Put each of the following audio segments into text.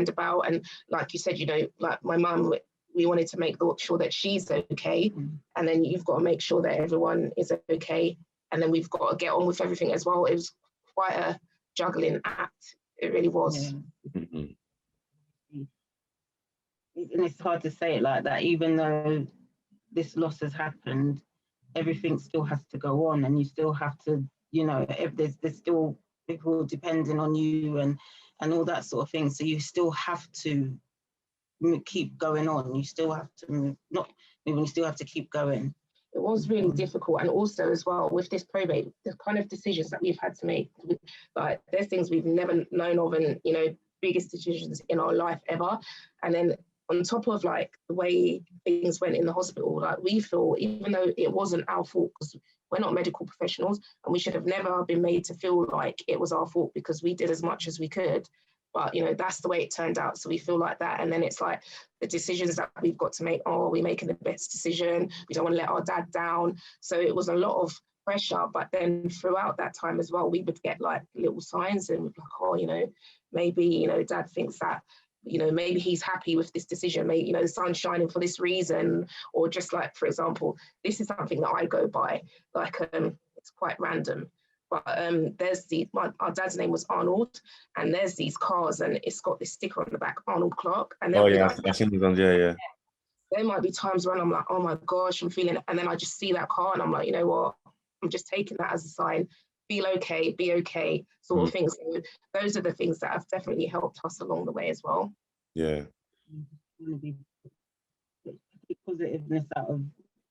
about. And like you said, you know, like my mum, we wanted to make sure that she's okay. And then you've got to make sure that everyone is okay. And then we've got to get on with everything as well. It was quite a juggling act. It really was. Yeah. And it's hard to say it like that, even though this loss has happened, everything still has to go on, and you still have to, you know, if there's still people depending on you and all that sort of thing. So you still have to keep going on. You still have to you still have to keep going. It was really difficult. And also as well with this probate, the kind of decisions that we've had to make, like there's things we've never known of, and you know, biggest decisions in our life ever. And then on top of like the way things went in the hospital, like we feel, even though it wasn't our fault, because we're not medical professionals and we should have never been made to feel like it was our fault, because we did as much as we could. But, you know, that's the way it turned out. So we feel like that. And then it's like the decisions that we've got to make, oh, are we making the best decision? We don't want to let our dad down. So it was a lot of pressure. But then throughout that time as well, we would get like little signs and like, oh, you know, maybe, you know, dad thinks that, you know, maybe he's happy with this decision, maybe, you know, the sun's shining for this reason, or just like, for example, this is something that I go by, like, it's quite random. But there's our dad's name was Arnold, and there's these cars, and it's got this sticker on the back, Arnold Clark. And oh yeah, I've seen these ones. Yeah. There might be times when I'm like, oh my gosh, I'm feeling, and then I just see that car, and I'm like, you know what, I'm just taking that as a sign. Feel okay, be okay, sort of things. So those are the things that have definitely helped us along the way as well. Yeah. Keep positiveness out of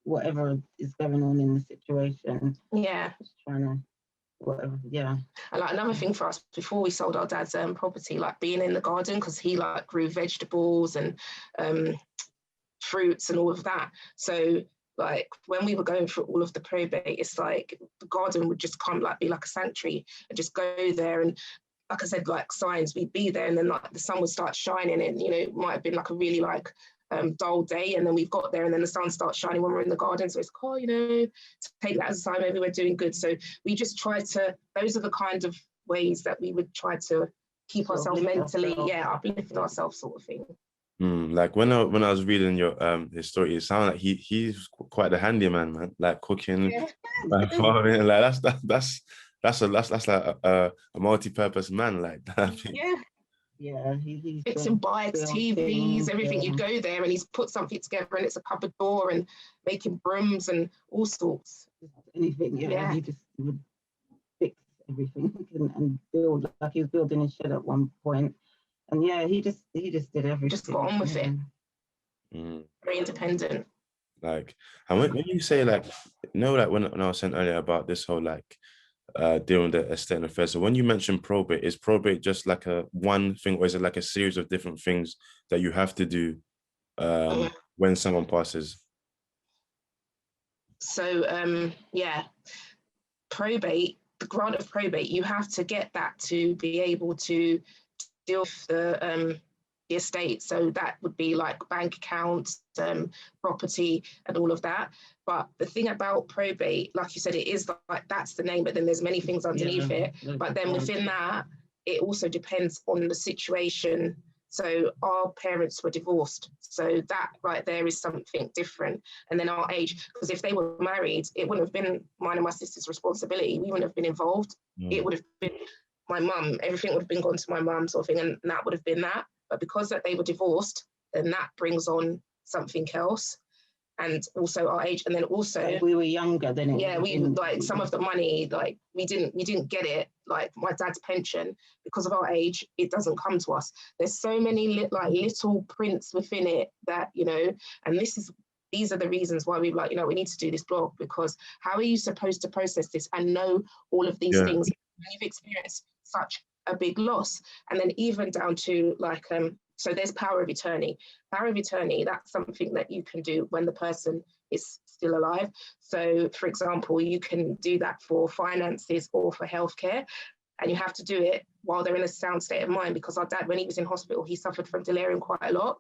whatever is going on in the situation. Yeah. Just trying to. Whatever, yeah. And like another thing for us, before we sold our dad's property, like being in the garden, because he like grew vegetables and fruits and all of that. So like when we were going through all of the probate, it's like the garden would just come like be like a sanctuary and just go there. And like I said, like signs, we'd be there, and then like the sun would start shining, and you know, it might have been like a really like dull day, and then we've got there and then the sun starts shining when we're in the garden, so it's cool, you know, to take that as a sign maybe we're doing good. So we just try to, those are the kind of ways that we would try to keep ourselves mentally uplifting ourselves, sort of thing. Like when I was reading your his story, it sounded like he's quite the handyman, man, like cooking, like farming, like that's like a multi-purpose man, like that. Yeah, he's fixing bikes, TVs, everything. You'd go there and he's put something together, and it's a cupboard door, and making brooms and all sorts. Anything, he just would fix everything and build. Like he was building his shed at one point, and he just did everything. Just got on with it. Very independent. Like, and when you say like, you know, like when I was saying earlier about this whole like dealing with the estate and affairs. So when you mention probate, is probate just like a one thing, or is it like a series of different things that you have to do when someone passes? So probate, the grant of probate, you have to get that to be able to deal with the estate. So that would be like bank accounts, property and all of that. But the thing about probate, like you said, it is like that's the name, but then there's many things underneath it. But then within that, it also depends on the situation. So our parents were divorced. So that right there is something different. And then our age, because if they were married, it wouldn't have been mine and my sister's responsibility. We wouldn't have been involved. It would have been my mum. Everything would have been gone to my mum, sort of thing, and that would have been that. But because that they were divorced, then that brings on something else. And also our age, and then also we were younger then. We like some of the money, like we didn't get it. Like my dad's pension, because of our age, it doesn't come to us. There's so many little prints within it that, you know, and these are the reasons why we're like, you know, we need to do this blog, because how are you supposed to process this and know all of these things when you've experienced such a big loss? And then even down to like so there's power of attorney. Power of attorney, that's something that you can do when the person is still alive. So for example, you can do that for finances or for healthcare, and you have to do it while they're in a sound state of mind, because our dad, when he was in hospital, he suffered from delirium quite a lot.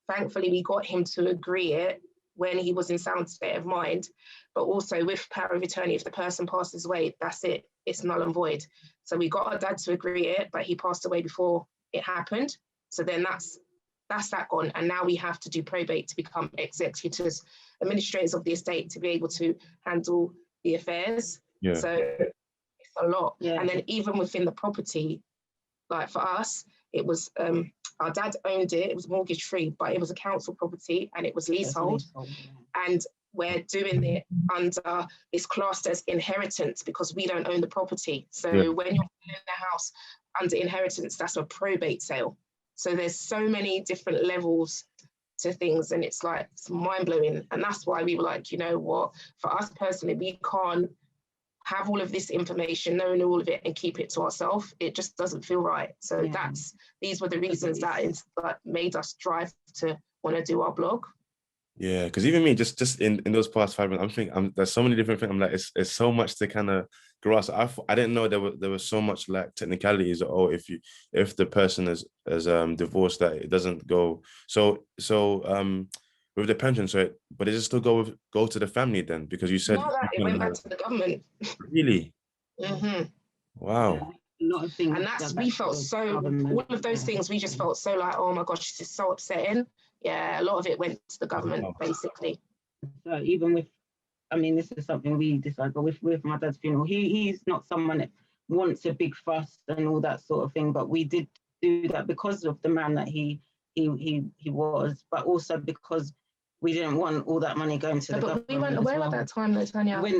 Thankfully, we got him to agree it when he was in sound state of mind. But also with power of attorney, if the person passes away, that's it, it's null and void. So we got our dad to agree it, but he passed away before it happened. So then that's that gone. And now we have to do probate to become executors, administrators of the estate, to be able to handle the affairs. Yeah. So it's a lot. Yeah. And then even within the property, like for us, it was our dad owned it. It was mortgage free, but it was a council property and it was leasehold. And we're doing it under, it's classed as inheritance because we don't own the property. So when you're in the house under inheritance, that's a probate sale. So there's so many different levels to things, and it's like, it's mind blowing. And that's why we were like, you know what, for us personally, we can't have all of this information, knowing all of it, and keep it to ourselves. It just doesn't feel right. So these were the reasons that made us drive to want to do our blog. Yeah, because even me, just in those past 5 minutes, I'm thinking there's so many different things. I'm like, it's so much to kind of grasp. I didn't know there was so much like technicalities. Oh, if the person is divorced, that it doesn't go. So with the pension, but does it still go to the family then? Because you said no, that it went back to the government. Really? Mm-hmm. Wow. Yeah, a lot of things. And that's, we felt so, all of those things, we just felt so like, oh my gosh, this is so upsetting. Yeah, a lot of it went to the government, basically. So even with, I mean, this is something we decided, but with my dad's funeral, he's not someone that wants a big fuss and all that sort of thing, but we did do that because of the man that he was, but also because we didn't want all that money going to the government. But we weren't aware at that time though, Tanya. We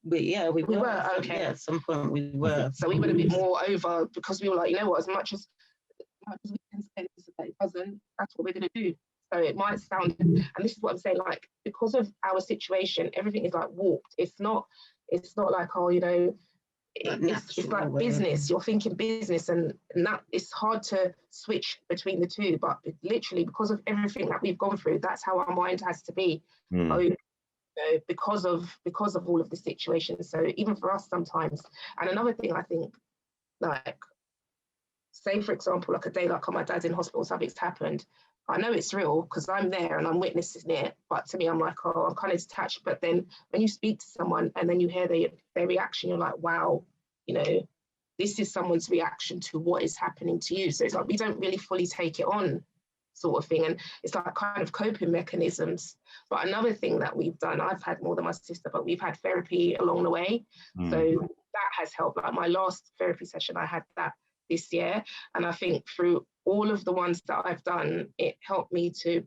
were. Okay. Yeah, at some point we were. So we were a bit more over, because we were like, you know what, as much as we can spend it doesn't, that's what we're going to do. So it might sound, and this is what I'm saying, like, because of our situation, everything is like warped. It's not like, oh, you know, it's like business. You're thinking business, and that it's hard to switch between the two. But literally, because of everything that we've gone through, that's how our mind has to be. Because of all of the situation. So even for us sometimes, and another thing I think, like, say for example, like a day like, oh, my dad's in hospital, something's happened. I know it's real because I'm there and I'm witnessing it, but to me, I'm like, oh, I'm kind of detached. But then when you speak to someone and then you hear their reaction, you're like, wow, you know, this is someone's reaction to what is happening to you. So it's like, we don't really fully take it on, sort of thing. And it's like kind of coping mechanisms. But another thing that we've done, I've had more than my sister, but we've had therapy along the way. So that has helped. Like my last therapy session, I had that this year. And I think through all of the ones that I've done, it helped me to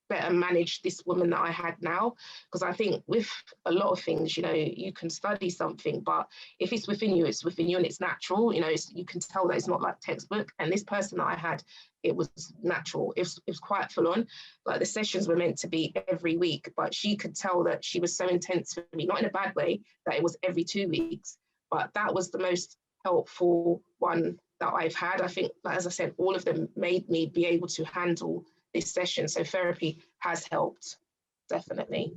better manage this woman that I had now. Because I think with a lot of things, you know, you can study something, but if it's within you and it's natural, you know, you can tell that it's not like textbook. And this person that I had, it was natural. It was quite full on. Like the sessions were meant to be every week, but she could tell that she was so intense for me, not in a bad way, that it was every 2 weeks. But that was the most helpful one that I've had. I think, like, as I said, all of them made me be able to handle this session. So therapy has helped, definitely.